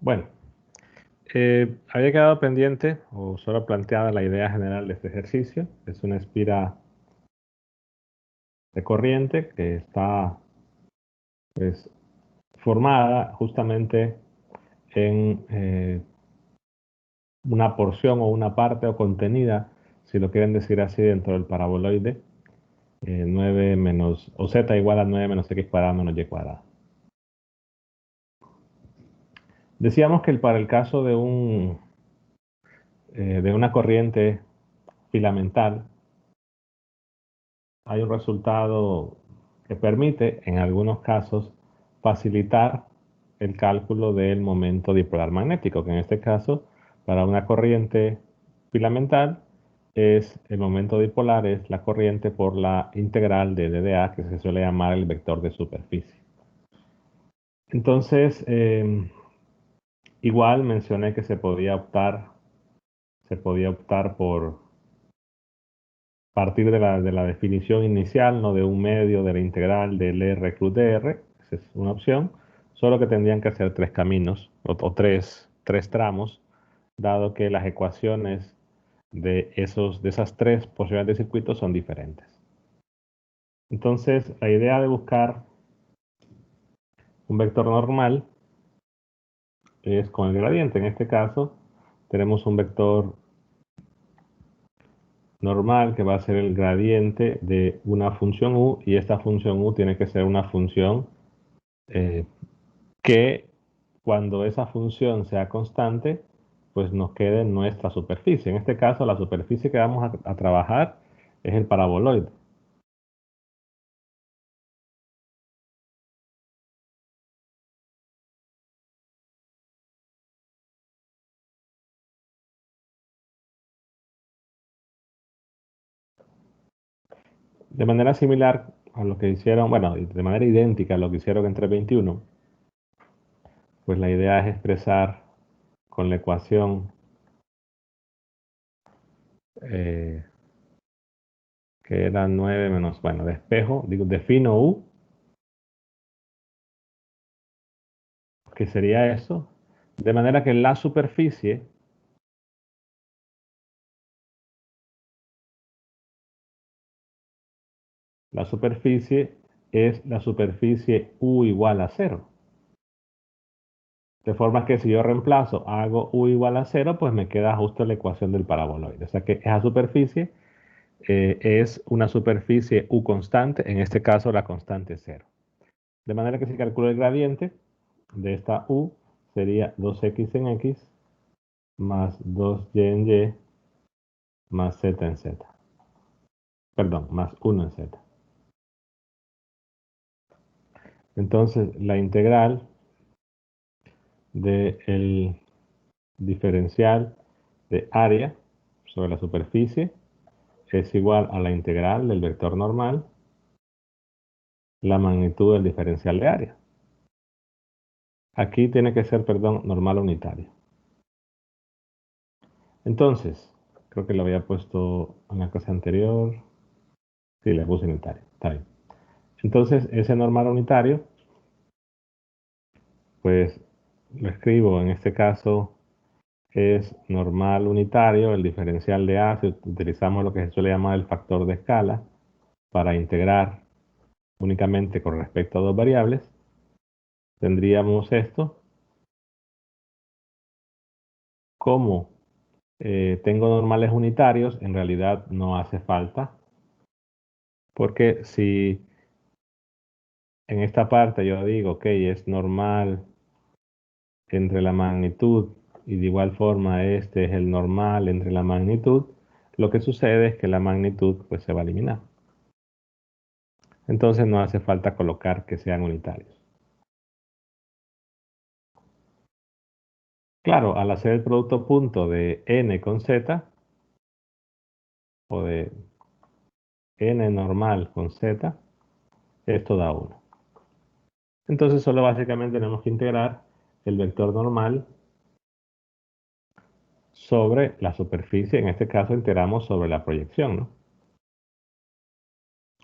Bueno, había quedado pendiente o solo planteada la idea general de este ejercicio. Es una espira de corriente que está pues, formada justamente en una porción o una parte o contenida, si lo quieren decir así, dentro del paraboloide 9 menos, o z igual a 9 menos x cuadrado menos y cuadrado. Decíamos que para el caso de una corriente filamental, hay un resultado que permite, en algunos casos, facilitar el cálculo del momento dipolar magnético, que en este caso, para una corriente filamental, es el momento dipolar es la corriente por la integral de dA, que se suele llamar el vector de superficie. Entonces, igual mencioné que se podía optar por partir de la definición inicial, ¿no? De un medio de la integral del R cruz dr, esa es una opción, solo que tendrían que hacer tres caminos o tres tramos, dado que las ecuaciones de esas tres posibilidades de circuito son diferentes. Entonces, la idea de buscar un vector normal es con el gradiente. En este caso, tenemos un vector normal que va a ser el gradiente de una función u, y esta función u tiene que ser una función que cuando esa función sea constante, pues nos quede en nuestra superficie. En este caso, la superficie que vamos a trabajar es el paraboloide. De manera similar a lo que hicieron, bueno, de manera idéntica a lo que hicieron en 321, pues la idea es expresar con la ecuación eh, que era 9 menos, bueno, despejo, digo, defino u, que sería eso, de manera que la superficie es la superficie u igual a 0. De forma que si yo reemplazo, hago u igual a 0, pues me queda justo la ecuación del paraboloide. O sea que esa superficie es una superficie u constante, en este caso la constante es 0. De manera que si calculo el gradiente de esta u, sería 2x en x más 2y en y más z en z. Perdón, más 1 en z. Entonces, la integral del diferencial de área sobre la superficie es igual a la integral del vector normal, la magnitud del diferencial de área. Aquí tiene que ser, perdón, normal unitario. Entonces, creo que lo había puesto en la clase anterior. Sí, le puse unitario. Está bien. Entonces, ese normal unitario, pues lo escribo en este caso es normal unitario, el diferencial de A, si utilizamos lo que se suele llamar el factor de escala para integrar únicamente con respecto a dos variables, tendríamos esto como tengo normales unitarios, en realidad no hace falta, porque si en esta parte yo digo, ok, es normal entre la magnitud y de igual forma este es el normal entre la magnitud, lo que sucede es que la magnitud pues se va a eliminar. Entonces no hace falta colocar que sean unitarios. Claro, al hacer el producto punto de n con z, o de n normal con z, esto da 1. Entonces solo básicamente tenemos que integrar el vector normal sobre la superficie, en este caso integramos sobre la proyección, ¿no?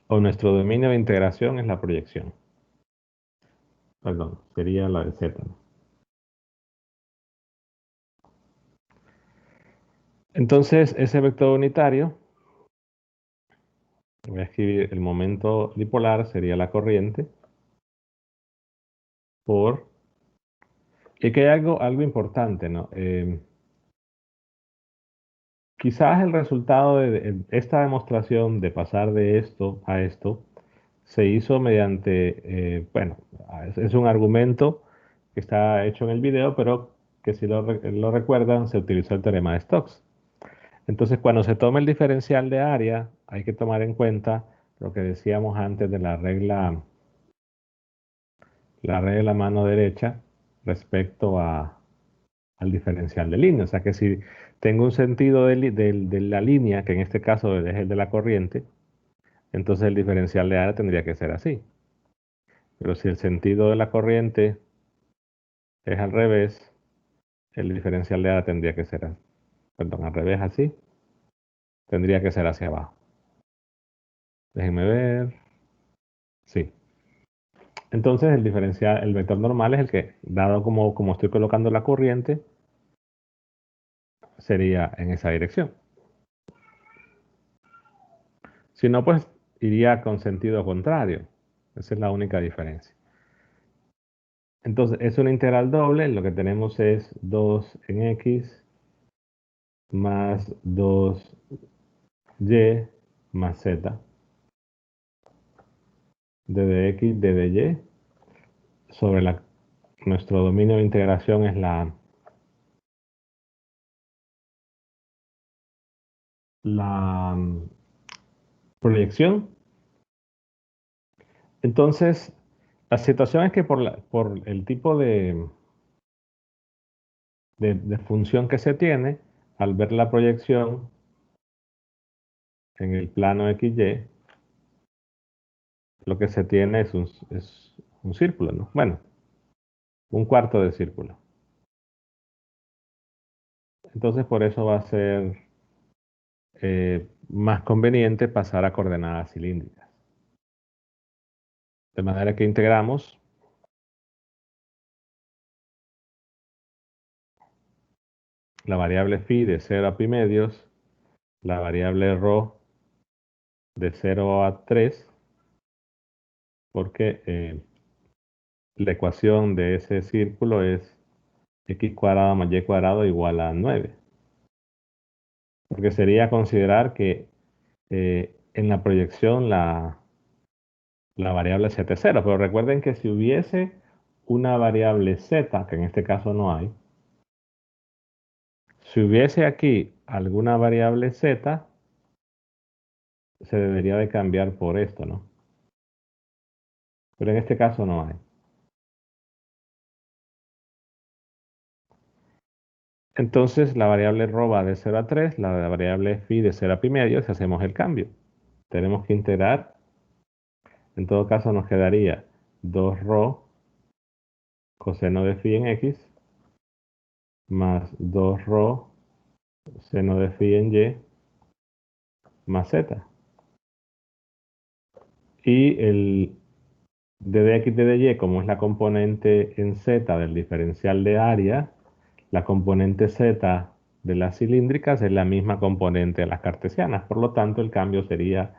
O nuestro dominio de integración es la proyección. Perdón, sería la de z, ¿no? Entonces, ese vector unitario, voy a escribir el momento dipolar, sería la corriente, por... Y que hay algo importante, ¿no? Quizás el resultado de esta demostración de pasar de esto a esto se hizo mediante, bueno, es un argumento que está hecho en el video, pero que si lo recuerdan, se utilizó el teorema de Stokes. Entonces, cuando se toma el diferencial de área, hay que tomar en cuenta lo que decíamos antes de la regla mano derecha respecto al diferencial de línea. O sea que si tengo un sentido de la línea, que en este caso es el de la corriente, entonces el diferencial de área tendría que ser así. Pero si el sentido de la corriente es al revés, el diferencial de área tendría que ser, perdón, al revés así, tendría que ser hacia abajo. Déjenme ver. Sí. Entonces el diferencial, el vector normal es el que, dado como estoy colocando la corriente, sería en esa dirección. Si no, pues iría con sentido contrario. Esa es la única diferencia. Entonces es una integral doble. Lo que tenemos es 2 en x más 2y más z d de x d de y sobre nuestro dominio de integración es la proyección. Entonces, la situación es que por el tipo de función que se tiene, al ver la proyección en el plano XY, lo que se tiene es un círculo, ¿no? Bueno, un cuarto de círculo. Entonces, por eso va a ser más conveniente pasar a coordenadas cilíndricas. De manera que integramos la variable phi de 0 a pi medios, la variable rho de 0 a 3, porque la ecuación de ese círculo es x cuadrado más y cuadrado igual a 9. Porque sería considerar que en la proyección la variable z es 0. Pero recuerden que si hubiese una variable z, que en este caso no hay, si hubiese aquí alguna variable z, se debería de cambiar por esto, ¿no? Pero en este caso no hay. Entonces la variable rho va de 0 a 3, la variable phi de 0 a pi medio, si hacemos el cambio. Tenemos que integrar, en todo caso nos quedaría 2 rho coseno de phi en x más 2 rho seno de phi en y más z. Y el d de x d de y, como es la componente en z del diferencial de área, la componente z de las cilíndricas es la misma componente de las cartesianas. Por lo tanto, el cambio sería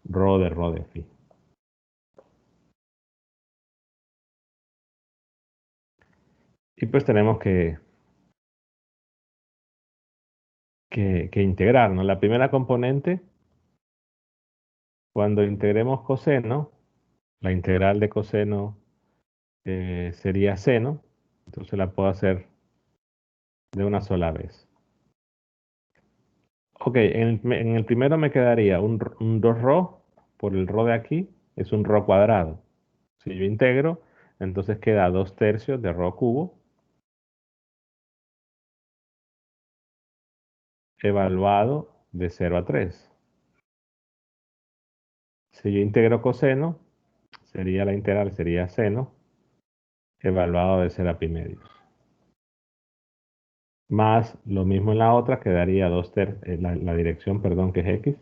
rho de phi. Y pues tenemos que integrar, ¿no? La primera componente, cuando integremos coseno, la integral de coseno sería seno, entonces la puedo hacer de una sola vez. Ok, en el primero me quedaría un 2 rho por el rho de aquí, es un rho cuadrado. Si yo integro, entonces queda 2 tercios de rho cubo evaluado de 0 a 3. Si yo integro coseno, la integral sería seno evaluado de 0 a pi medios. Más lo mismo en la otra, quedaría 2 tercios, la dirección, perdón, que es x,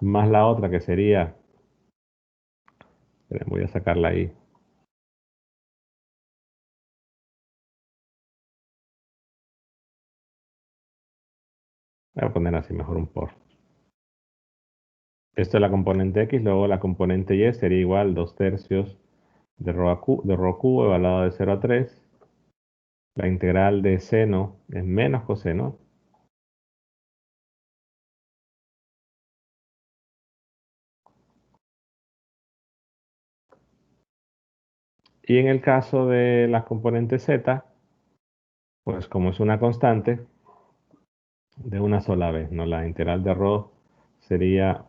más la otra que sería, voy a sacarla ahí. Voy a poner así mejor un por. Esto es la componente x, luego la componente y sería igual 2/3 de rho cubo evaluado de 0 a 3. La integral de seno es menos coseno. Y en el caso de las componentes z, pues como es una constante, de una sola vez, ¿no? La integral de rho sería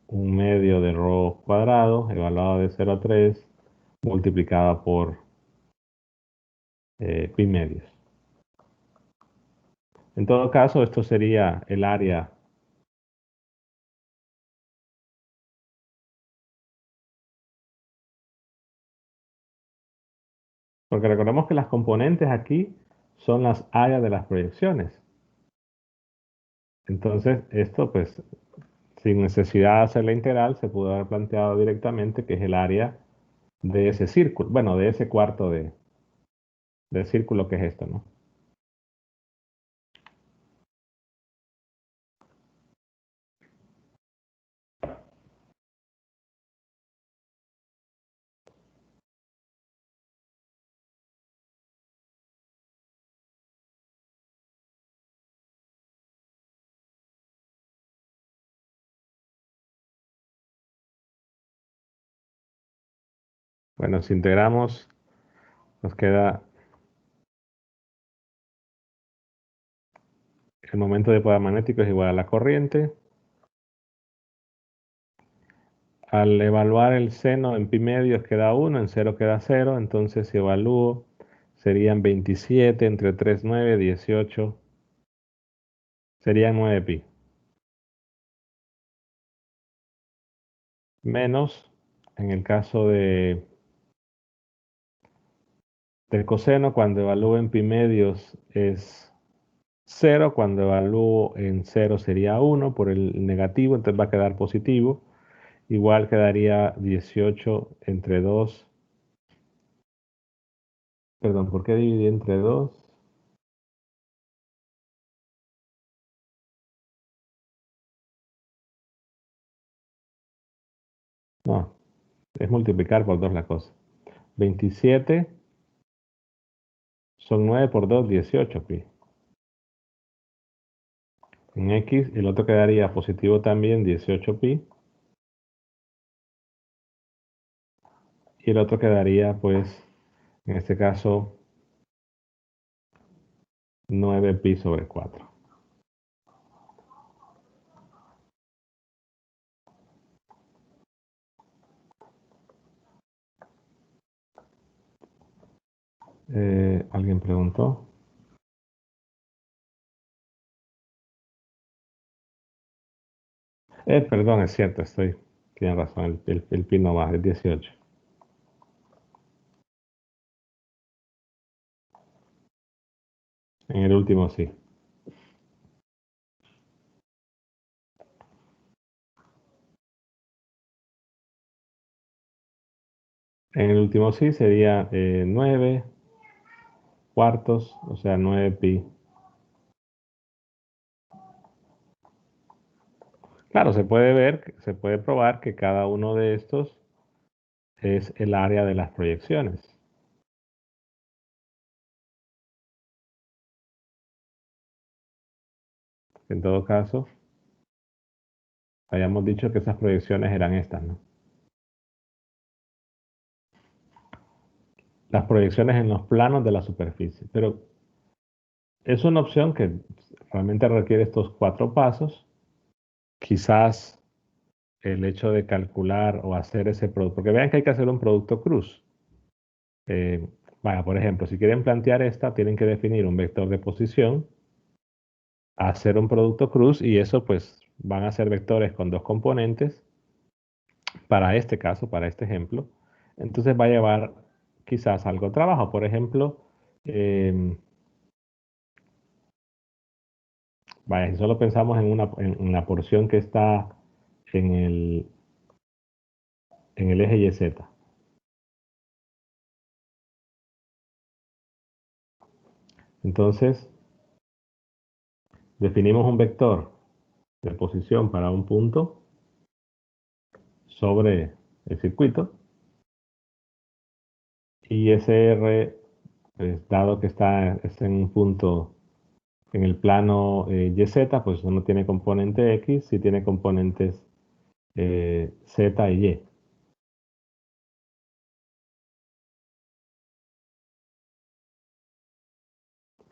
1/2 de rho cuadrado, evaluado de 0 a 3, multiplicada por pi medios. En todo caso, esto sería el área. Porque recordemos que las componentes aquí son las áreas de las proyecciones. Entonces, esto pues, sin necesidad de hacer la integral, se pudo haber planteado directamente que es el área de ese círculo, bueno, de ese cuarto de círculo que es esto, ¿no? Bueno, si integramos, nos queda el momento de poder magnético es igual a la corriente. Al evaluar el seno en pi medios queda 1, en 0 queda 0, entonces si evalúo serían 27 entre 3, 9, 18, serían 9 pi. Menos, en el caso del coseno, cuando evalúo en pi medios es 0, cuando evalúo en 0 sería 1 por el negativo, entonces va a quedar positivo. Igual quedaría 18 entre 2. Perdón, ¿por qué dividí entre 2? No, es multiplicar por 2 la cosa. 27 son 9 por 2, 18 pi. En x, el otro quedaría positivo también, 18 pi. Y el otro quedaría, pues, en este caso, 9 pi sobre 4. ¿Alguien preguntó? Perdón, es cierto, tiene razón, el pi no va, es 18. En el último sí. En el último sí sería 9 cuartos, o sea, 9 pi. Claro, se puede probar que cada uno de estos es el área de las proyecciones. En todo caso, habíamos dicho que esas proyecciones eran estas, ¿no? Las proyecciones en los planos de la superficie. Pero es una opción que realmente requiere estos 4 pasos. Quizás el hecho de calcular o hacer ese producto, porque vean que hay que hacer un producto cruz. Eh, Vaya, por ejemplo, si quieren plantear esta, tienen que definir un vector de posición, hacer un producto cruz y eso pues van a ser vectores con dos componentes para este caso, para este ejemplo. Entonces va a llevar quizás algo de trabajo. Por ejemplo, vaya, si solo pensamos en la porción que está en el eje YZ. Entonces, definimos un vector de posición para un punto sobre el circuito. Y ese R, pues, dado que está en un punto en el plano YZ, pues no tiene componente X, sí tiene componentes Z y Y.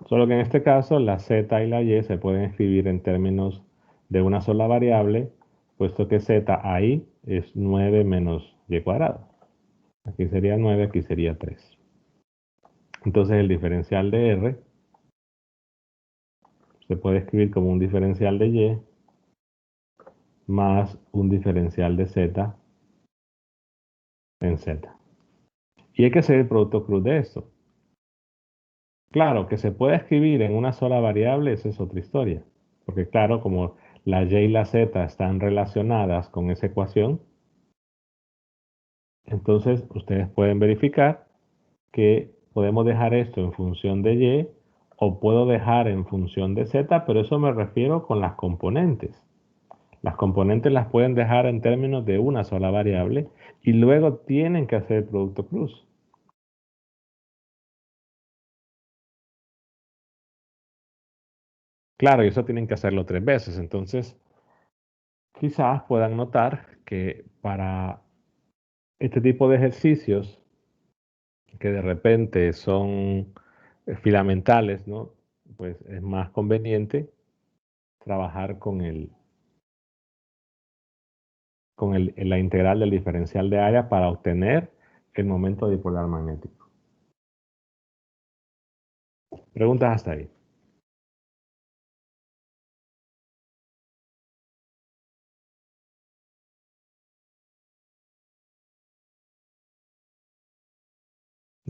Solo que en este caso la Z y la Y se pueden escribir en términos de una sola variable, puesto que Z ahí es 9 menos Y cuadrado. Aquí sería 9, aquí sería 3. Entonces el diferencial de R se puede escribir como un diferencial de Y más un diferencial de Z en Z. Y hay que hacer el producto cruz de esto. Claro, que se puede escribir en una sola variable, esa es otra historia. Porque claro, como la Y y la Z están relacionadas con esa ecuación, entonces ustedes pueden verificar que podemos dejar esto en función de Y o puedo dejar en función de Z, pero eso me refiero con las componentes. Las componentes las pueden dejar en términos de una sola variable y luego tienen que hacer el producto cruz. Claro, y eso tienen que hacerlo 3 veces. Entonces, quizás puedan notar que para este tipo de ejercicios que de repente son filamentales, ¿no? Pues es más conveniente trabajar la integral del diferencial de área para obtener el momento dipolar magnético. Preguntas hasta ahí.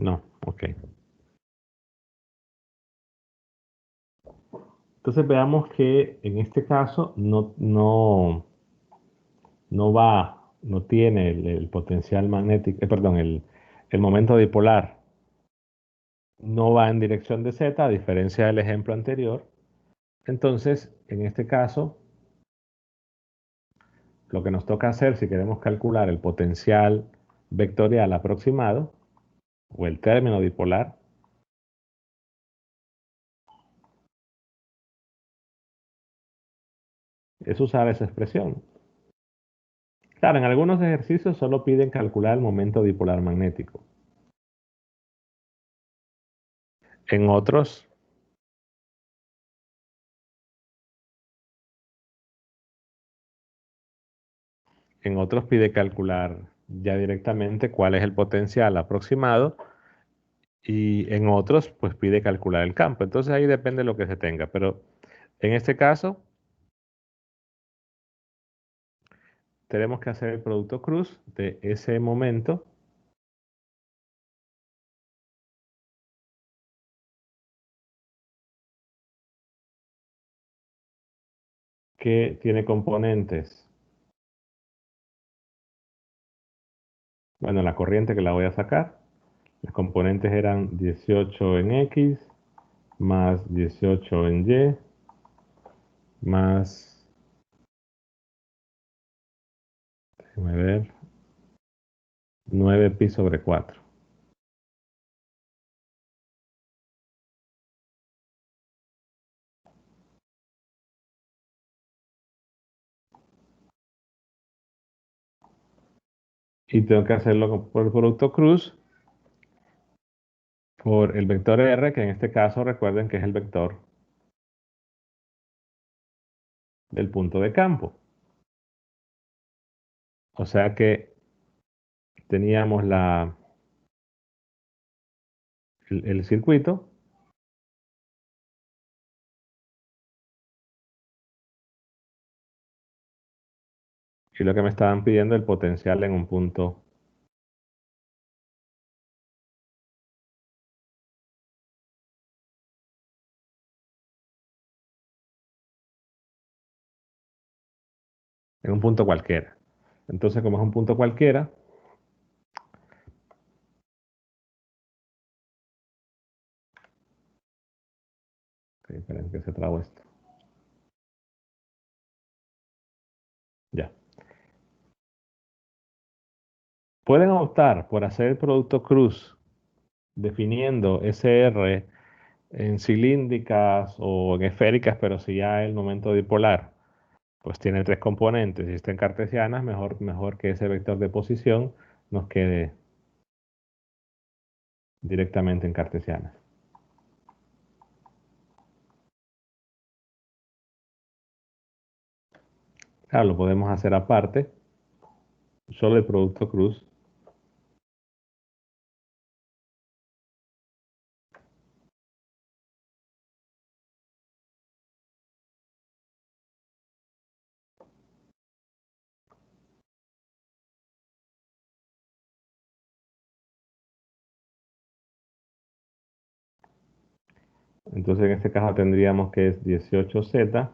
No, ok. Entonces veamos que en este caso no tiene el potencial magnético, perdón, el momento dipolar no va en dirección de Z, a diferencia del ejemplo anterior. Entonces, en este caso, lo que nos toca hacer si queremos calcular el potencial vectorial aproximado o el término dipolar es usar esa expresión. Claro, en algunos ejercicios solo piden calcular el momento dipolar magnético. En otros, pide calcular ya directamente cuál es el potencial aproximado y en otros pues pide calcular el campo. Entonces ahí depende de lo que se tenga. Pero en este caso tenemos que hacer el producto cruz de ese momento que tiene componentes. Bueno, la corriente que la voy a sacar. Los componentes eran 18 en X más 18 en Y más, déjame ver, 9pi sobre 4. Y tengo que hacerlo por el producto cruz por el vector R, que en este caso recuerden que es el vector del punto de campo. O sea que teníamos el circuito y lo que me estaban pidiendo el potencial en un punto. En un punto cualquiera. Entonces, como es un punto cualquiera, esperen que se trabó esto. Ya. Pueden optar por hacer el producto cruz definiendo SR en cilíndricas o en esféricas, pero si ya el momento dipolar pues tiene tres componentes y está en cartesianas, mejor que ese vector de posición nos quede directamente en cartesianas. Claro, lo podemos hacer aparte, solo el producto cruz. Entonces en este caso tendríamos que es 18z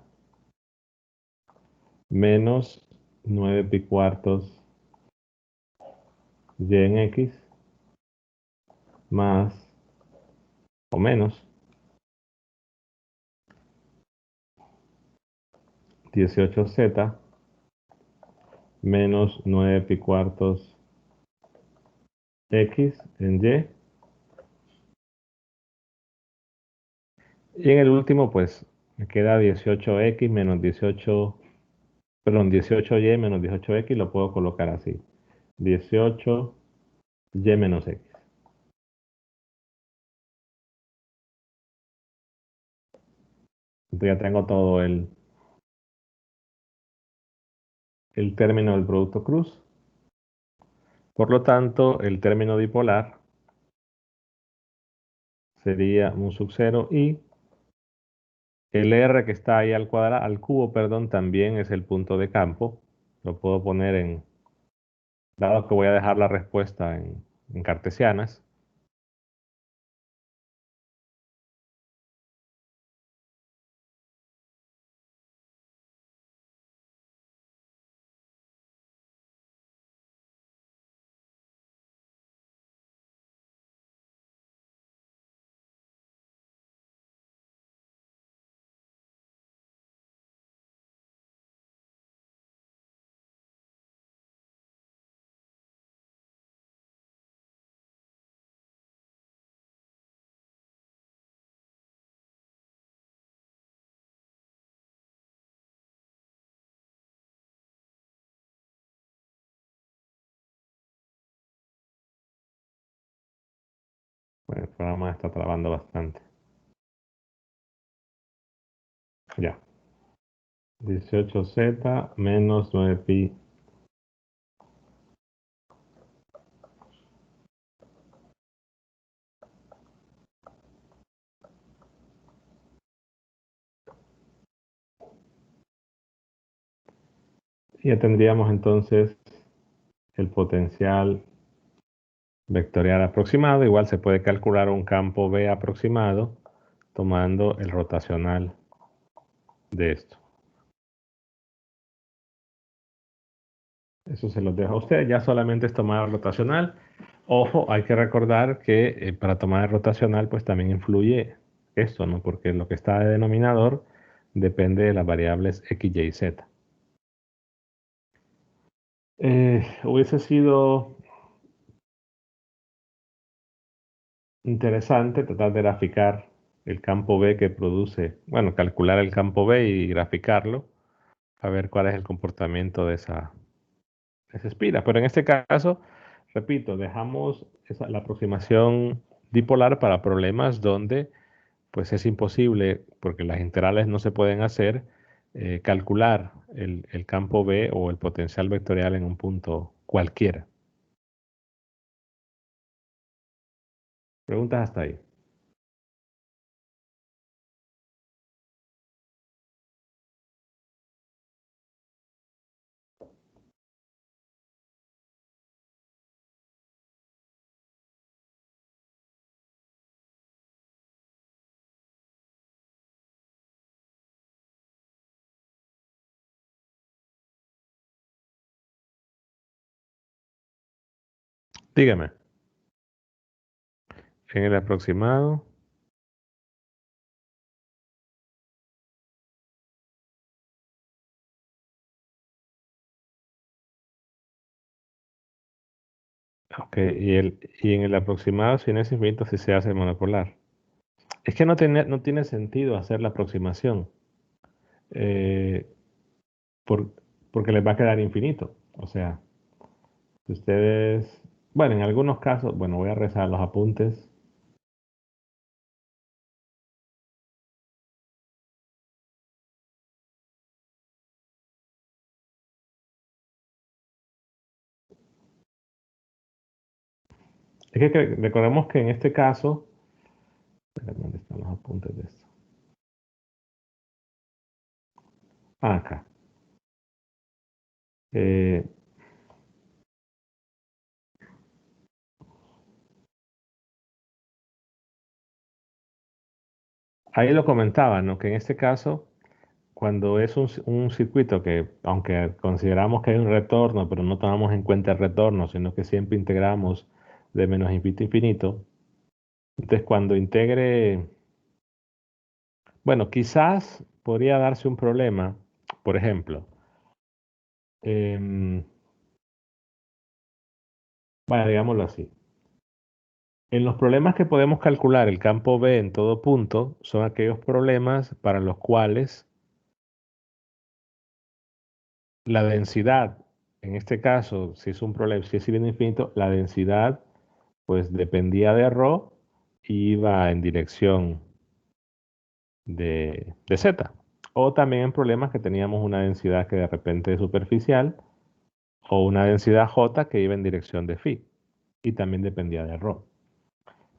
menos 9 pi cuartos y en x más o menos 18z menos 9 pi cuartos x en y. Y en el último, pues me queda 18x menos 18, perdón, 18y menos 18x, lo puedo colocar así. 18y menos x. Entonces ya tengo todo el término del producto cruz. Por lo tanto, el término dipolar sería mu sub 0 y el R que está ahí al cuadrado, al cubo, perdón, también es el punto de campo. Lo puedo poner dado que voy a dejar la respuesta en cartesianas. Bueno, el programa está trabando bastante. Ya. 18z menos 9pi. Ya tendríamos entonces el potencial vectorial aproximado. Igual se puede calcular un campo B aproximado tomando el rotacional de esto. Eso se los dejo a ustedes. Ya solamente es tomar el rotacional. Ojo, hay que recordar que para tomar el rotacional pues también influye esto, ¿no? Porque lo que está de denominador depende de las variables x, y, z. Hubiese sido interesante tratar de graficar el campo B que produce, bueno, calcular el campo B y graficarlo, a ver cuál es el comportamiento de esa espira. Pero en este caso, repito, dejamos la aproximación dipolar para problemas donde pues es imposible, porque las integrales no se pueden hacer, calcular el campo B o el potencial vectorial en un punto cualquiera. Preguntas hasta ahí. Dígame, en el aproximado. Ok, y en el aproximado, si no es infinito, si se hace monopolar. Es que no tiene sentido hacer la aproximación, eh, por- porque les va a quedar infinito. O sea, si ustedes, bueno, en algunos casos, bueno, voy a rezar los apuntes. Es que recordemos que en este caso, espérame, ¿dónde están los apuntes de esto? Ah, acá. Eh, Ahí lo comentaba, ¿no? Que en este caso, cuando es un circuito que, aunque consideramos que hay un retorno, pero no tomamos en cuenta el retorno, sino que siempre integramos de menos infinito a infinito, entonces cuando integre, bueno, quizás podría darse un problema, por ejemplo, em, bueno, digámoslo así. En los problemas que podemos calcular el campo B en todo punto, son aquellos problemas para los cuales la densidad, en este caso, si es un problema, si es bien infinito, la densidad pues dependía de ρ y iba en dirección de z. O también en problemas que teníamos una densidad que de repente es superficial o una densidad j que iba en dirección de phi y también dependía de ρ.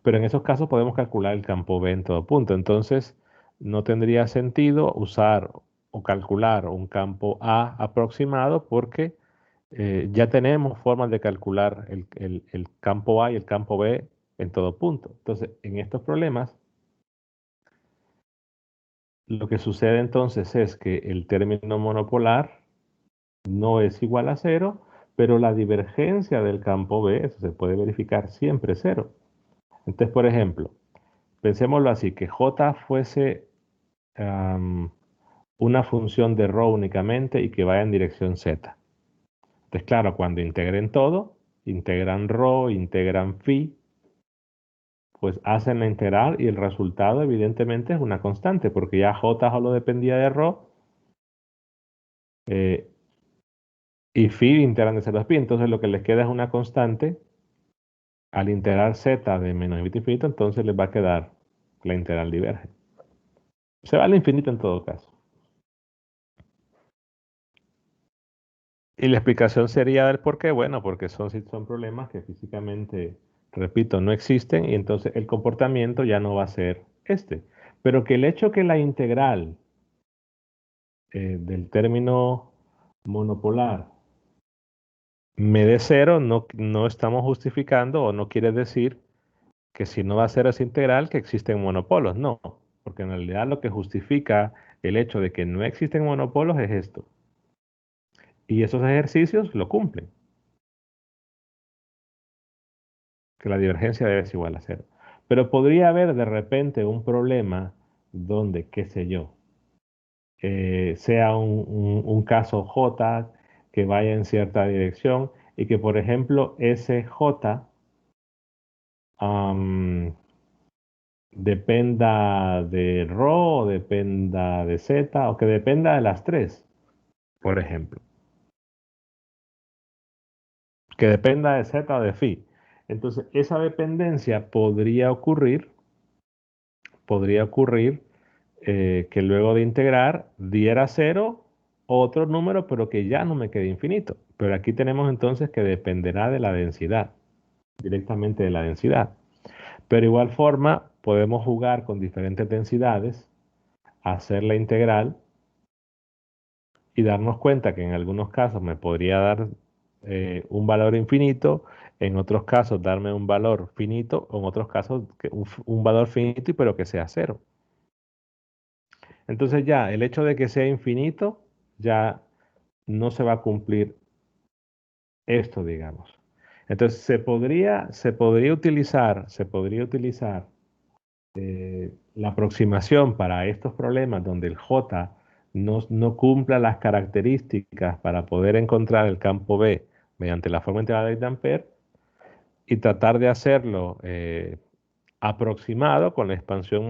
Pero en esos casos podemos calcular el campo B en todo punto. Entonces, no tendría sentido usar o calcular un campo A aproximado porque ya tenemos formas de calcular el campo A y el campo B en todo punto. Entonces, en estos problemas, lo que sucede entonces es que el término monopolar no es igual a cero, pero la divergencia del campo B, eso se puede verificar, siempre es cero. Entonces, por ejemplo, pensémoslo así, que J fuese am, una función de ρ únicamente y que vaya en dirección z. Entonces, claro, cuando integren todo, integran ρ, integran phi, pues hacen la integral y el resultado evidentemente es una constante, porque ya j solo dependía de ρ eh, y phi integran de 0 a pi. Entonces lo que les queda es una constante. Al integrar z de menos infinito a infinito, entonces les va a quedar la integral diverge. Se va al infinito en todo caso. Y la explicación sería del por qué. Bueno, porque son problemas que físicamente, repito, no existen y entonces el comportamiento ya no va a ser este. Pero que el hecho que la integral del término monopolar me dé cero, no estamos justificando o no quiere decir que si no va a ser esa integral que existen monopolos. No, porque en realidad lo que justifica el hecho de que no existen monopolos es esto. Y esos ejercicios lo cumplen, que la divergencia debe ser igual a cero. Pero podría haber de repente un problema donde, qué sé yo, sea un caso J que vaya en cierta dirección y que, por ejemplo, ese J am, dependa de ρ o dependa de z o que dependa de las tres, por ejemplo, que dependa de z o de phi. Entonces, esa dependencia podría ocurrir que luego de integrar diera cero otro número, pero que ya no me quede infinito. Pero aquí tenemos entonces que dependerá de la densidad, directamente de la densidad. Pero igual forma, podemos jugar con diferentes densidades, hacer la integral y darnos cuenta que en algunos casos me podría dar un valor infinito, en otros casos darme un valor finito, o en otros casos un valor finito, pero que sea cero. Entonces ya el hecho de que sea infinito, ya no se va a cumplir esto, digamos. Entonces se podría utilizar la aproximación para estos problemas donde el J no cumpla las características para poder encontrar el campo B mediante la forma integral de Dampert, y tratar de hacerlo aproximado con la expansión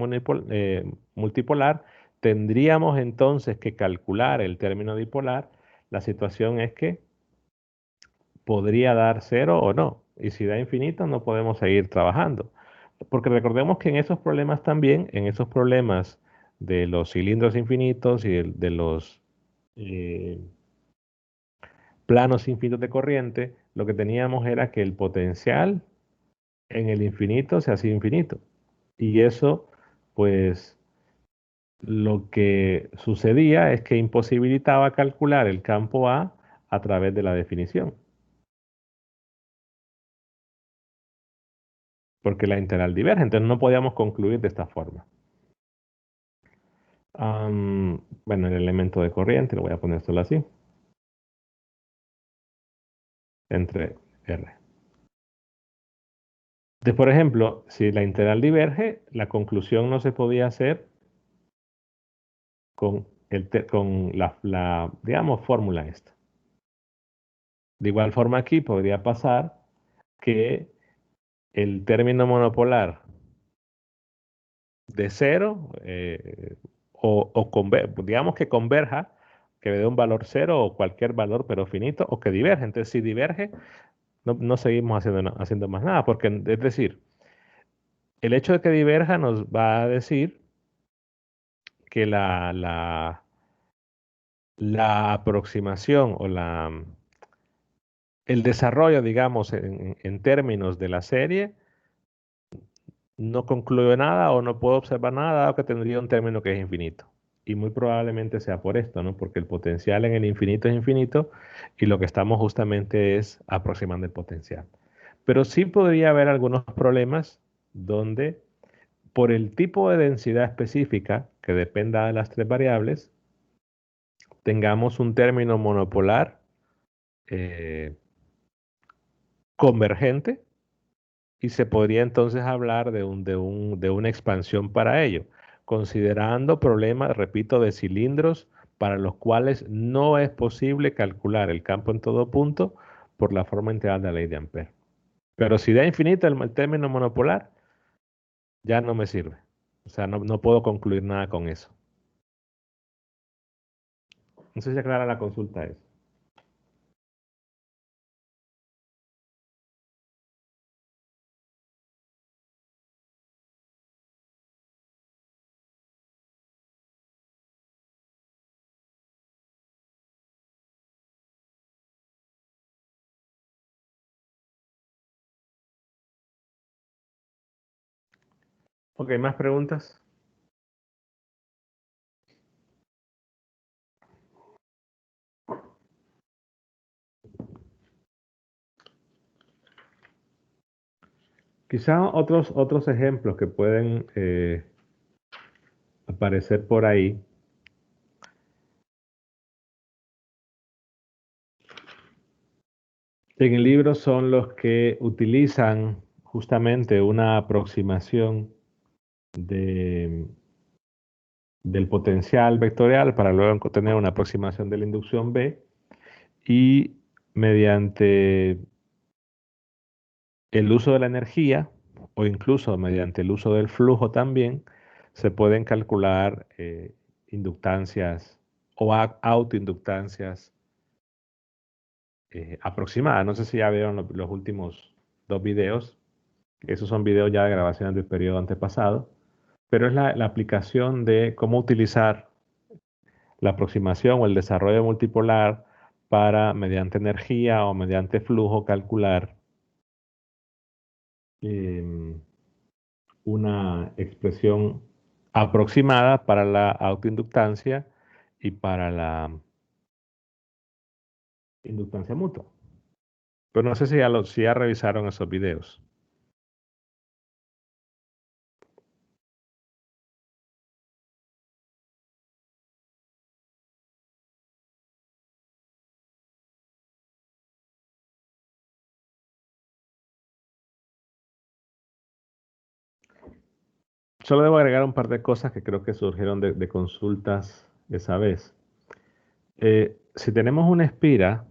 multipolar, tendríamos entonces que calcular el término dipolar. La situación es que podría dar cero o no. Y si da infinito, no podemos seguir trabajando. Porque recordemos que en esos problemas también, en esos problemas de los cilindros infinitos y de los eh, planos infinitos de corriente, lo que teníamos era que el potencial en el infinito se hacía infinito. Y eso, pues, lo que sucedía es que imposibilitaba calcular el campo A través de la definición, porque la integral diverge. Entonces no podíamos concluir de esta forma. Bueno, el elemento de corriente, lo voy a poner solo así, entre R. Entonces, por ejemplo, si la integral diverge, la conclusión no se podía hacer con, con digamos, fórmula esta. De igual forma aquí podría pasar que el término monopolar de cero digamos que converja, que le dé un valor cero o cualquier valor pero finito o que diverge. Entonces, si diverge, no seguimos haciendo más nada, porque es decir, el hecho de que diverja nos va a decir que la aproximación o el desarrollo, digamos, en términos de la serie, no concluyo nada o no puedo observar nada, dado que tendría un término que es infinito. Y muy probablemente sea por esto, ¿no? Porque el potencial en el infinito es infinito y lo que estamos justamente es aproximando el potencial. Pero sí podría haber algunos problemas donde por el tipo de densidad específica que dependa de las tres variables, tengamos un término monopolar eh, convergente y se podría entonces hablar de una expansión para ello, considerando problemas, repito, de cilindros para los cuales no es posible calcular el campo en todo punto por la forma integral de la ley de Ampère. Pero si da infinito el término monopolar, ya no me sirve. O sea, no puedo concluir nada con eso. No sé si aclara la consulta eso. Ok, ¿más preguntas? Quizá otros ejemplos que pueden aparecer por ahí. En el libro son los que utilizan justamente una aproximación de, del potencial vectorial para luego tener una aproximación de la inducción B y mediante el uso de la energía o incluso mediante el uso del flujo también se pueden calcular inductancias o autoinductancias aproximadas. No sé si ya vieron los últimos dos videos. Esos son videos ya de grabaciones del periodo antepasado, pero es la aplicación de cómo utilizar la aproximación o el desarrollo multipolar para, mediante energía o mediante flujo, calcular em, una expresión aproximada para la autoinductancia y para la inductancia mutua. Pero no sé si ya revisaron esos videos. Solo debo agregar un par de cosas que creo que surgieron de consultas esa vez. Si tenemos una espira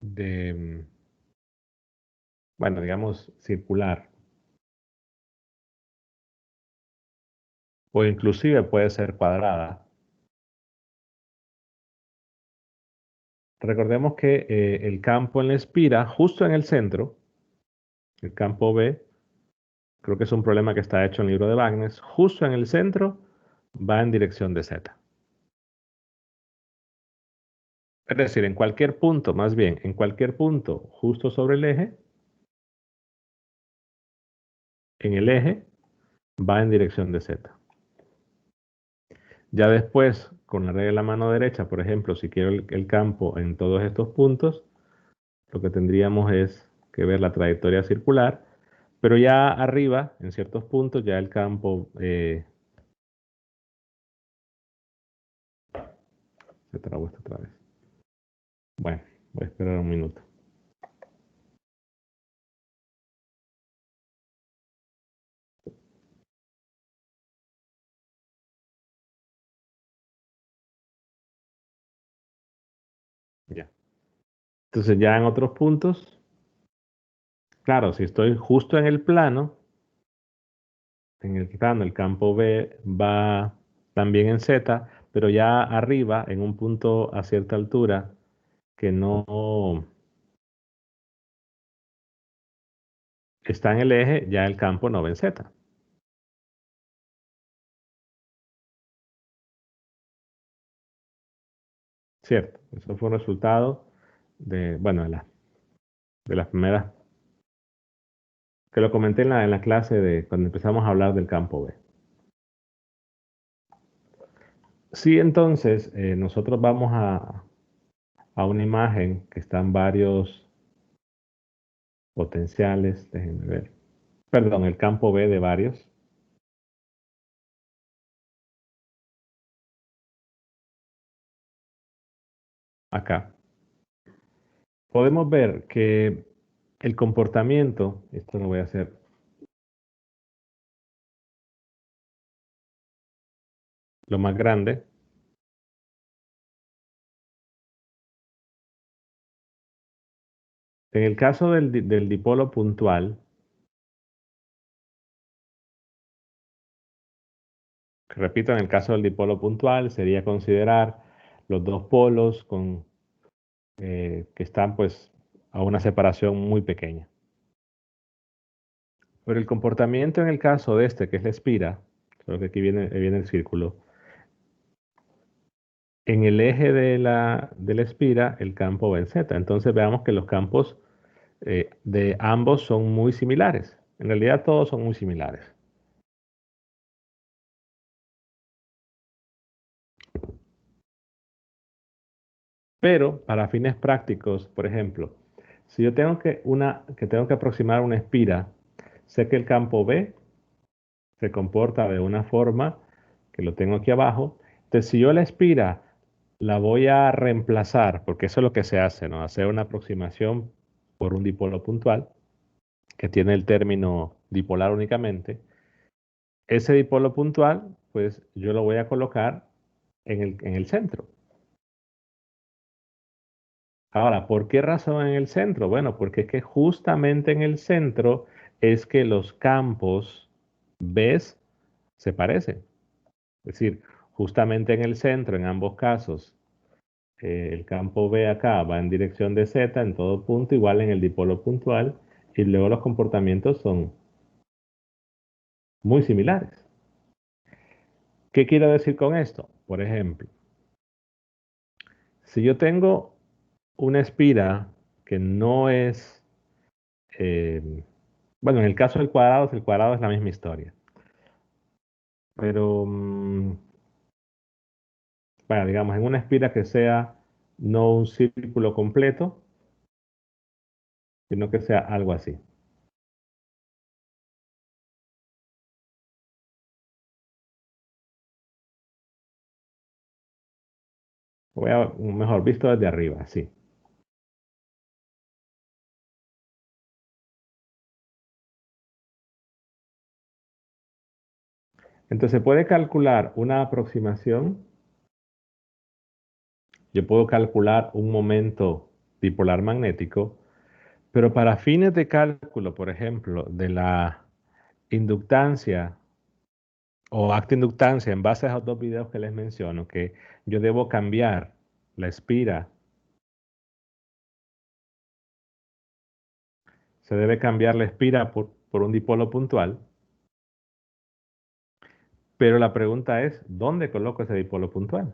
de bueno, digamos circular, o inclusive puede ser cuadrada. Recordemos que el campo en la espira, justo en el centro, el campo B, creo que es un problema que está hecho en el libro de Wagner, justo en el centro va en dirección de Z. Es decir, en cualquier punto, más bien, en cualquier punto justo sobre el eje, en el eje va en dirección de Z. Ya después, con la regla de la mano derecha, por ejemplo, si quiero el campo en todos estos puntos, lo que tendríamos es que ver la trayectoria circular, pero ya arriba, en ciertos puntos, ya el campo se trabó esto otra vez. Bueno, voy a esperar un minuto. Ya. Entonces ya en otros puntos, claro, si estoy justo en el plano el campo B va también en Z, pero ya arriba, en un punto a cierta altura, que no está en el eje, ya el campo no va en Z. Cierto, eso fue un resultado de, bueno, de las primeras, que lo comenté en la clase de cuando empezamos a hablar del campo B. Si entonces nosotros vamos a una imagen que están varios potenciales, déjenme ver, perdón, el campo B de varios, acá, podemos ver que el comportamiento, esto lo voy a hacer lo más grande, en el caso del dipolo puntual, repito, en el caso del dipolo puntual sería considerar los dos polos que están pues a una separación muy pequeña. Pero el comportamiento en el caso de este, que es la espira, solo que aquí viene el círculo, en el eje de la espira el campo va en Z. Entonces veamos que los campos de ambos son muy similares. En realidad todos son muy similares. Pero para fines prácticos, por ejemplo, si yo tengo que aproximar una espira, sé que el campo B se comporta de una forma que lo tengo aquí abajo. Entonces, si yo la espira la voy a reemplazar, porque eso es lo que se hace, ¿no? Hacer una aproximación por un dipolo puntual que tiene el término dipolar únicamente. Ese dipolo puntual, pues yo lo voy a colocar en el centro. Ahora, ¿por qué razón en el centro? Bueno, porque es que justamente en el centro es que los campos, ¿ves? Se parecen. Es decir, justamente en el centro, en ambos casos, el campo B acá va en dirección de Z en todo punto, igual en el dipolo puntual, y luego los comportamientos son muy similares. ¿Qué quiero decir con esto? Por ejemplo, si yo tengo una espira que no es, eh, bueno, en el cuadrado es la misma historia, pero, bueno, digamos, en una espira que sea no un círculo completo, sino que sea algo así. Mejor visto desde arriba, sí. Entonces se puede calcular una aproximación. Yo puedo calcular un momento dipolar magnético, Pero para fines de cálculo, por ejemplo, de la inductancia o actinductancia en base a esos dos videos que les menciono, que yo debo cambiar la espira, se debe cambiar la espira por un dipolo puntual, pero la pregunta es, ¿dónde coloco ese dipolo puntual?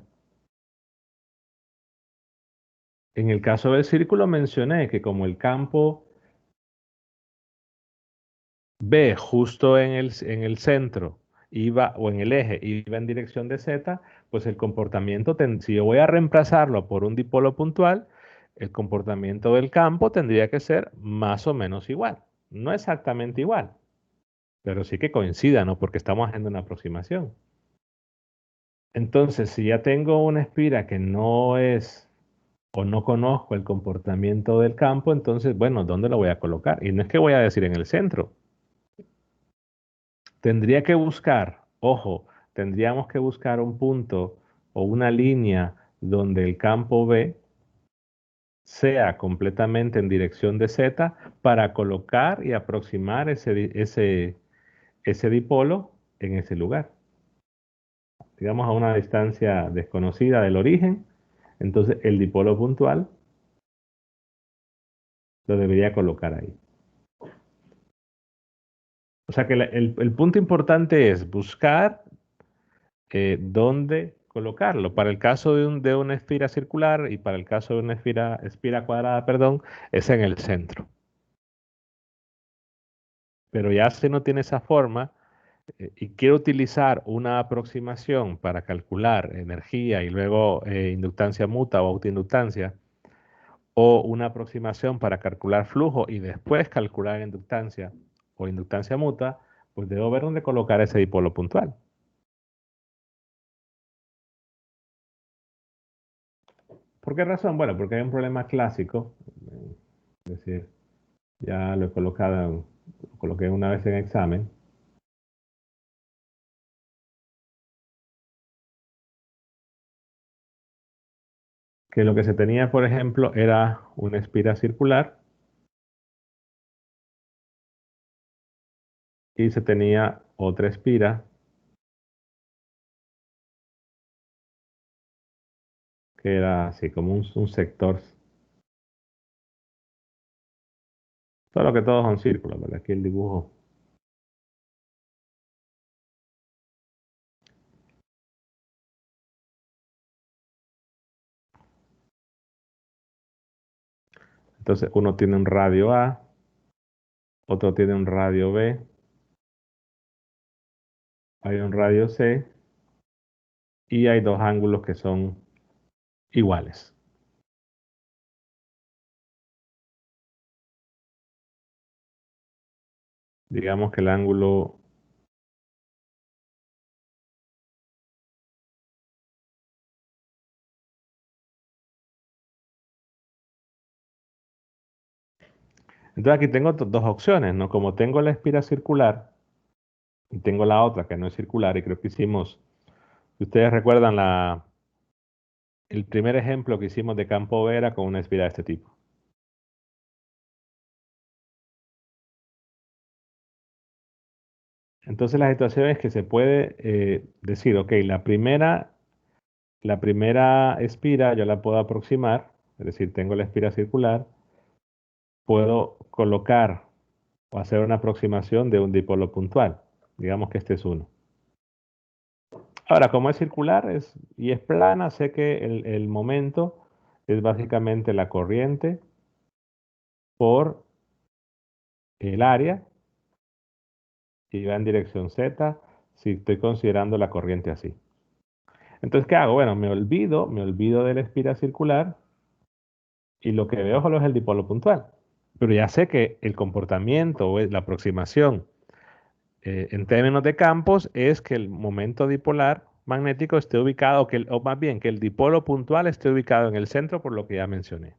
En el caso del círculo mencioné que como el campo B justo en el centro iba, o en el eje iba en dirección de Z, pues el comportamiento, si yo voy a reemplazarlo por un dipolo puntual, el comportamiento del campo tendría que ser más o menos igual. No exactamente igual, pero sí que coincida, ¿no? Porque estamos haciendo una aproximación. Entonces, si ya tengo una espira que no es o no conozco el comportamiento del campo, entonces, bueno, ¿dónde lo voy a colocar? Y no es que voy a decir en el centro. Tendría que buscar, ojo, tendríamos que buscar un punto o una línea donde el campo B sea completamente en dirección de Z para colocar y aproximar ese dipolo en ese lugar. Digamos a una distancia desconocida del origen, entonces el dipolo puntual lo debería colocar ahí. O sea que el punto importante es buscar dónde colocarlo. Para el caso de una esfera circular y para el caso de una esfera cuadrada, perdón, es en el centro. Pero ya si no tiene esa forma y quiero utilizar una aproximación para calcular energía y luego inductancia mutua o autoinductancia, o una aproximación para calcular flujo y después calcular inductancia o inductancia mutua, pues debo ver dónde colocar ese dipolo puntual. ¿Por qué razón? Bueno, porque hay un problema clásico, es decir, ya lo he colocado, lo coloqué una vez en examen, que lo que se tenía, por ejemplo, era una espira circular y se tenía otra espira que era así como un sector, solo que todos son círculos, ¿verdad? Aquí el dibujo. Entonces uno tiene un radio A, otro tiene un radio B, hay un radio C y hay dos ángulos que son iguales. Digamos que el ángulo. Entonces aquí tengo dos opciones, ¿no? Como tengo la espira circular y tengo la otra que no es circular y creo que hicimos, si ustedes recuerdan el primer ejemplo que hicimos de campo B era con una espira de este tipo. Entonces la situación es que se puede decir, ok, la primera espira yo la puedo aproximar, es decir, tengo la espira circular, puedo colocar o hacer una aproximación de un dipolo puntual. Digamos que este es uno. Ahora, como es circular y es plana, sé que el momento es básicamente la corriente por el área y va en dirección Z si estoy considerando la corriente así. Entonces, ¿qué hago? Bueno, me olvido de la espira circular y lo que veo solo es el dipolo puntual. Pero ya sé que el comportamiento o la aproximación en términos de campos es que el momento dipolar magnético esté ubicado, o más bien que el dipolo puntual esté ubicado en el centro por lo que ya mencioné.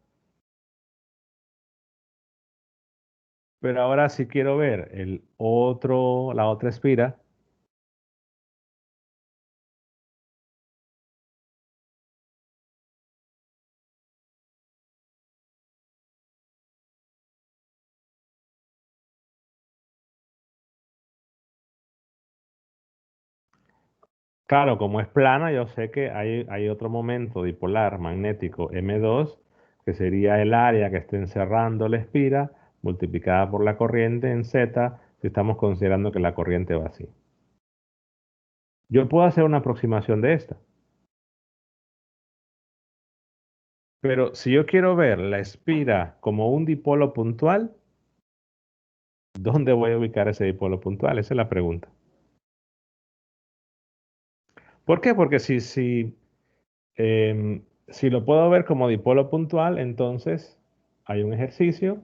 Pero ahora si quiero ver la otra espira, Claro, como es plana, yo sé que hay otro momento dipolar magnético M2, que sería el área que esté encerrando la espira, multiplicada por la corriente en Z, si estamos considerando que la corriente va así. Yo puedo hacer una aproximación de esta, pero si yo quiero ver la espira como un dipolo puntual, ¿dónde voy a ubicar ese dipolo puntual? Esa es la pregunta. ¿Por qué? Porque si lo puedo ver como dipolo puntual, entonces hay un ejercicio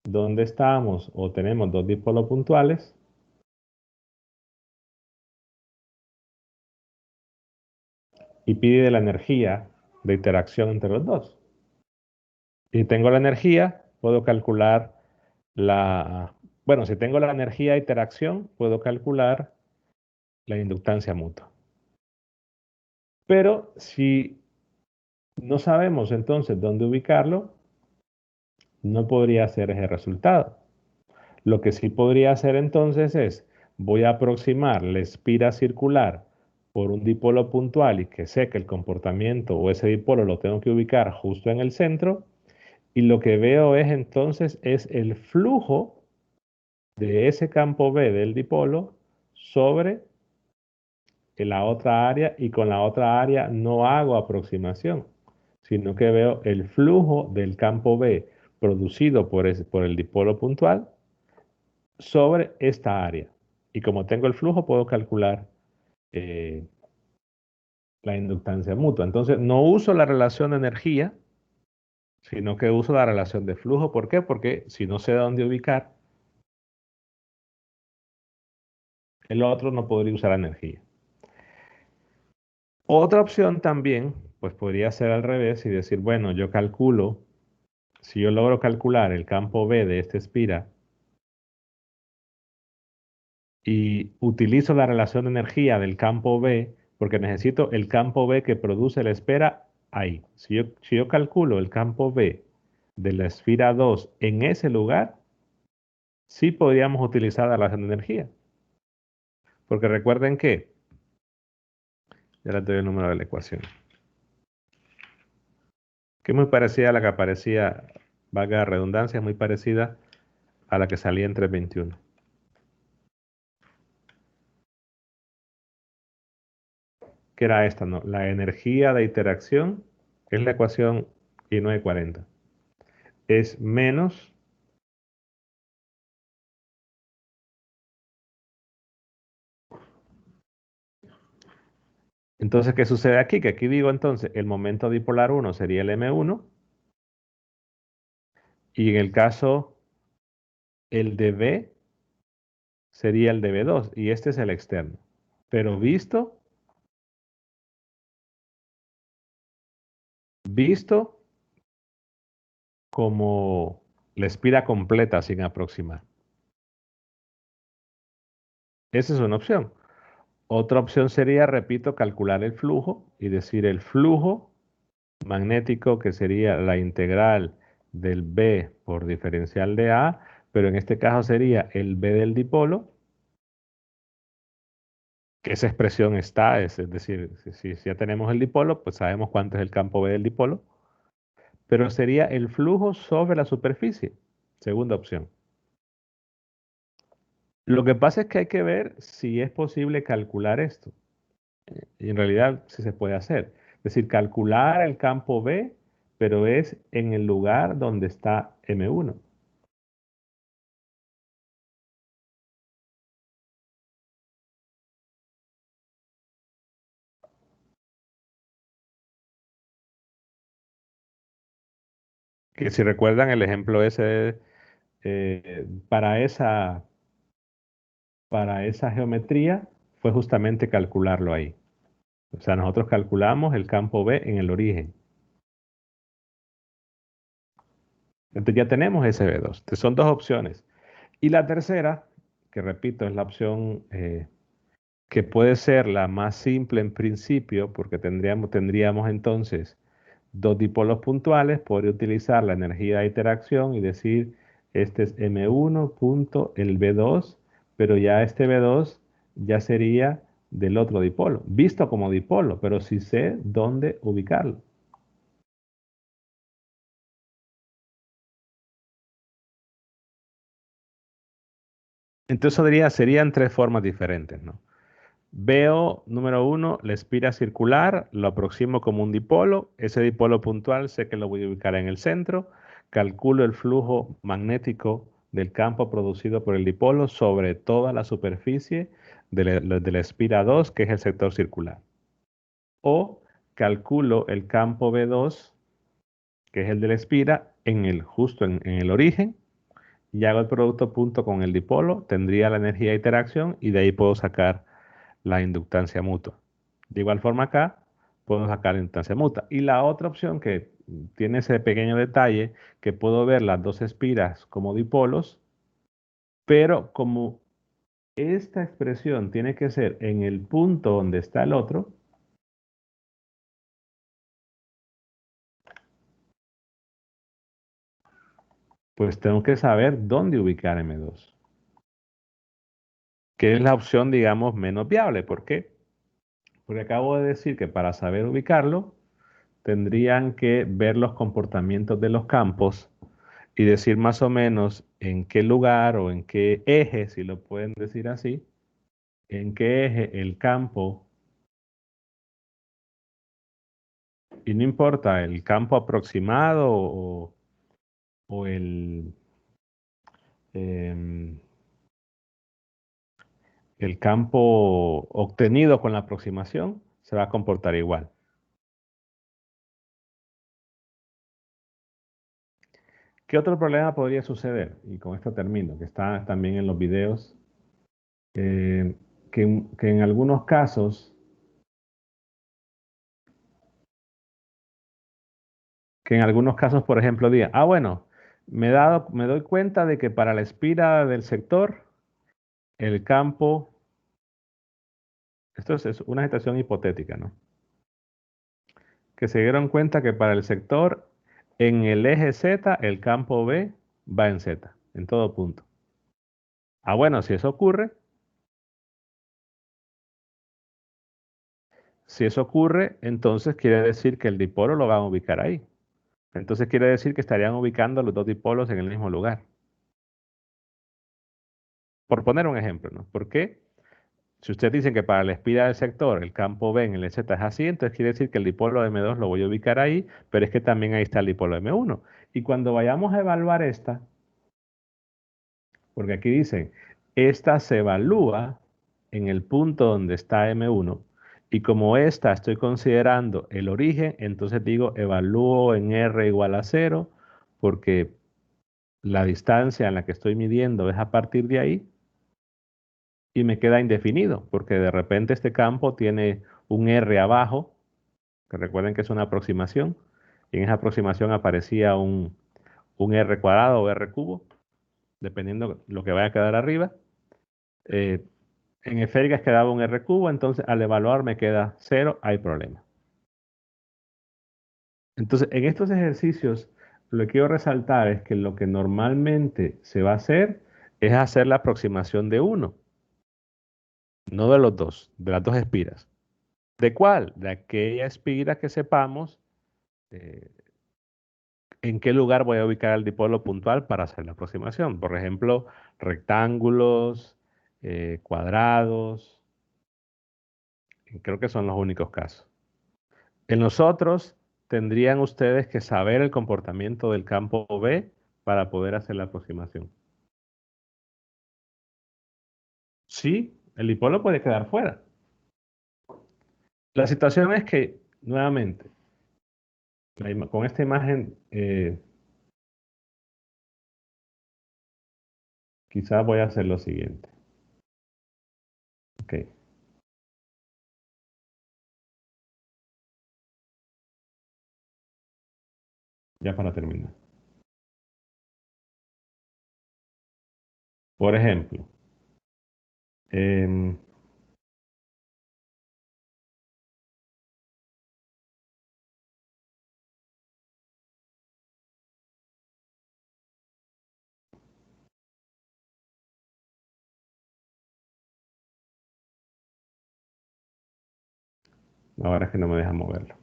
donde estamos o tenemos dos dipolos puntuales y pide la energía de interacción entre los dos. Si tengo la energía, puedo calcular bueno, si tengo la energía de interacción, puedo calcular la inductancia mutua. Pero si no sabemos entonces dónde ubicarlo, no podría ser ese resultado. Lo que sí podría hacer entonces es, voy a aproximar la espira circular por un dipolo puntual y que sé que el comportamiento o ese dipolo lo tengo que ubicar justo en el centro, y lo que veo es entonces es el flujo de ese campo B del dipolo sobre la otra área, y con la otra área no hago aproximación, sino que veo el flujo del campo B producido por el dipolo puntual sobre esta área. Y como tengo el flujo, puedo calcular eh, la inductancia mutua. Entonces, no uso la relación de energía, sino que uso la relación de flujo. ¿Por qué? Porque si no sé dónde ubicar, el otro no podría usar energía. Otra opción también, pues podría ser al revés y decir, bueno, yo calculo, si yo logro calcular el campo B de esta espira y utilizo la relación de energía del campo B, porque necesito el campo B que produce la esfera ahí. Si yo calculo el campo B de la esfera 2 en ese lugar, sí podríamos utilizar la relación de energía. Porque recuerden que, ya les doy el número de la ecuación, que es muy parecida a la que aparecía, valga la redundancia, es muy parecida a la que salía en 321. Que era esta, ¿no? La energía de interacción es la ecuación I940. Es menos. Entonces, ¿qué sucede aquí? Que aquí digo entonces, el momento dipolar 1 sería el M1 y en el caso el de B sería el de B2 y este es el externo. Pero visto como la espira completa sin aproximar. Esa es una opción. Otra opción sería, repito, calcular el flujo y decir el flujo magnético, que sería la integral del B por diferencial de A, pero en este caso sería el B del dipolo, que esa expresión está, es decir, si ya tenemos el dipolo, pues sabemos cuánto es el campo B del dipolo, pero sería el flujo sobre la superficie, segunda opción. Lo que pasa es que hay que ver si es posible calcular esto, y en realidad sí se puede hacer. Es decir, calcular el campo B, pero es en el lugar donde está M1. Que si recuerdan el ejemplo ese, para esa geometría fue justamente calcularlo ahí. O sea, nosotros calculamos el campo B en el origen. Entonces ya tenemos ese B2. Entonces son dos opciones. Y la tercera, que repito, es la opción que puede ser la más simple en principio, porque tendríamos entonces dos dipolos puntuales, podría utilizar la energía de interacción y decir, este es M1 punto el B2, pero ya este B2 ya sería del otro dipolo, visto como dipolo, pero sí sé dónde ubicarlo. Entonces serían tres formas diferentes, ¿no? Veo, número uno, la espira circular, lo aproximo como un dipolo, ese dipolo puntual sé que lo voy a ubicar en el centro, calculo el flujo magnético del campo producido por el dipolo sobre toda la superficie de la espira 2, que es el sector circular. O calculo el campo B2, que es el de la espira, justo en el origen, y hago el producto punto con el dipolo, tendría la energía de interacción y de ahí puedo sacar la inductancia mutua. De igual forma acá, puedo sacar la inductancia mutua. Y la otra opción que tiene ese pequeño detalle, que puedo ver las dos espiras como dipolos, pero como esta expresión tiene que ser en el punto donde está el otro, pues tengo que saber dónde ubicar M2, que es la opción, digamos, menos viable. ¿Por qué? Porque acabo de decir que para saber ubicarlo, tendrían que ver los comportamientos de los campos y decir más o menos en qué lugar o en qué eje, si lo pueden decir así, en qué eje el campo, y no importa el campo aproximado o em, el campo obtenido con la aproximación, se va a comportar igual. ¿Qué otro problema podría suceder? Y con esto termino, que está también en los videos, eh, que en algunos casos, por ejemplo, diga, bueno, me doy cuenta de que para la espira del sector, el campo, esto es una situación hipotética, ¿no? Que se dieron cuenta que para el sector, en el eje Z, el campo B va en Z, en todo punto. Bueno, si eso ocurre, entonces quiere decir que el dipolo lo van a ubicar ahí. Entonces quiere decir que estarían ubicando los dos dipolos en el mismo lugar. Por poner un ejemplo, ¿no? ¿Por qué? Si ustedes dicen que para la espira del sector el campo B en el Z es así, entonces quiere decir que el dipolo M2 lo voy a ubicar ahí, pero es que también ahí está el dipolo M1. Y cuando vayamos a evaluar esta, porque aquí dicen, esta se evalúa en el punto donde está M1, y como esta estoy considerando el origen, entonces digo evalúo en R igual a 0, porque la distancia en la que estoy midiendo es a partir de ahí, y me queda indefinido, porque de repente este campo tiene un R abajo, que recuerden que es una aproximación, y en esa aproximación aparecía un R cuadrado o R cubo, dependiendo lo que vaya a quedar arriba. Eh, en esféricas quedaba un R cubo, entonces al evaluar me queda 0, hay problema. Entonces, en estos ejercicios, lo que quiero resaltar es que lo que normalmente se va a hacer es hacer la aproximación de uno, no de los dos, de las dos espiras. ¿De cuál? De aquella espira que sepamos eh, en qué lugar voy a ubicar el dipolo puntual para hacer la aproximación. Por ejemplo, rectángulos, cuadrados, creo que son los únicos casos. En los otros, tendrían ustedes que saber el comportamiento del campo B para poder hacer la aproximación. Sí, el dipolo puede quedar fuera. La situación es que, nuevamente, con esta imagen, quizás voy a hacer lo siguiente. Ok, ya para terminar. Por ejemplo, em, Ahora es que no me deja moverlo.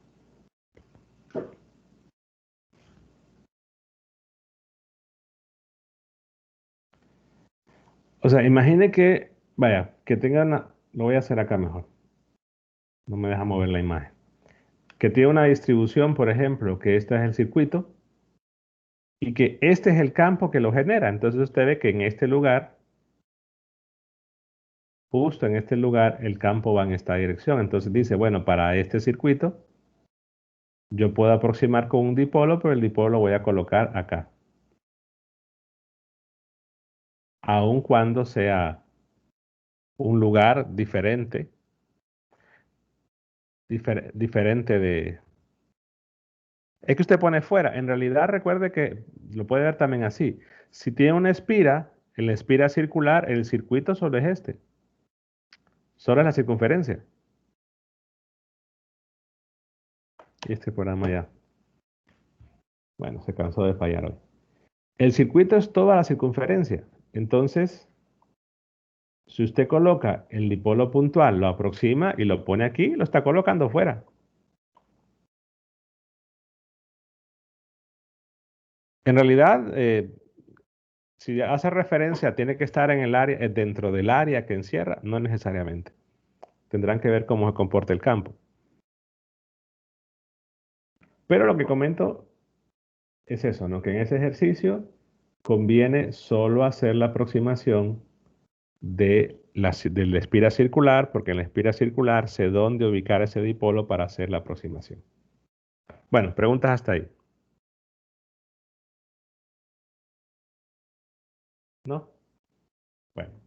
O sea, imagine que, vaya, que tenga una, lo voy a hacer acá mejor. No me deja mover la imagen. Que tiene una distribución, por ejemplo, que este es el circuito y que este es el campo que lo genera. Entonces usted ve que en este lugar, justo en este lugar, el campo va en esta dirección. Entonces dice, bueno, para este circuito, yo puedo aproximar con un dipolo, pero el dipolo lo voy a colocar acá. Aun cuando sea un lugar diferente, diferente de... Es que usted pone fuera. En realidad recuerde que lo puede ver también así. Si tiene una espira, en la espira circular, el circuito solo es este. Solo es la circunferencia. Y este programa ya, bueno, se cansó de fallar hoy. El circuito es toda la circunferencia. Entonces, si usted coloca el dipolo puntual, lo aproxima y lo pone aquí, lo está colocando fuera. En realidad, si hace referencia, tiene que estar en el área, dentro del área que encierra, no necesariamente. Tendrán que ver cómo se comporta el campo. Pero lo que comento es eso, ¿no? Que en ese ejercicio conviene solo hacer la aproximación de la espira circular, porque en la espira circular sé dónde ubicar ese dipolo para hacer la aproximación. Bueno, preguntas hasta ahí, ¿no? Bueno.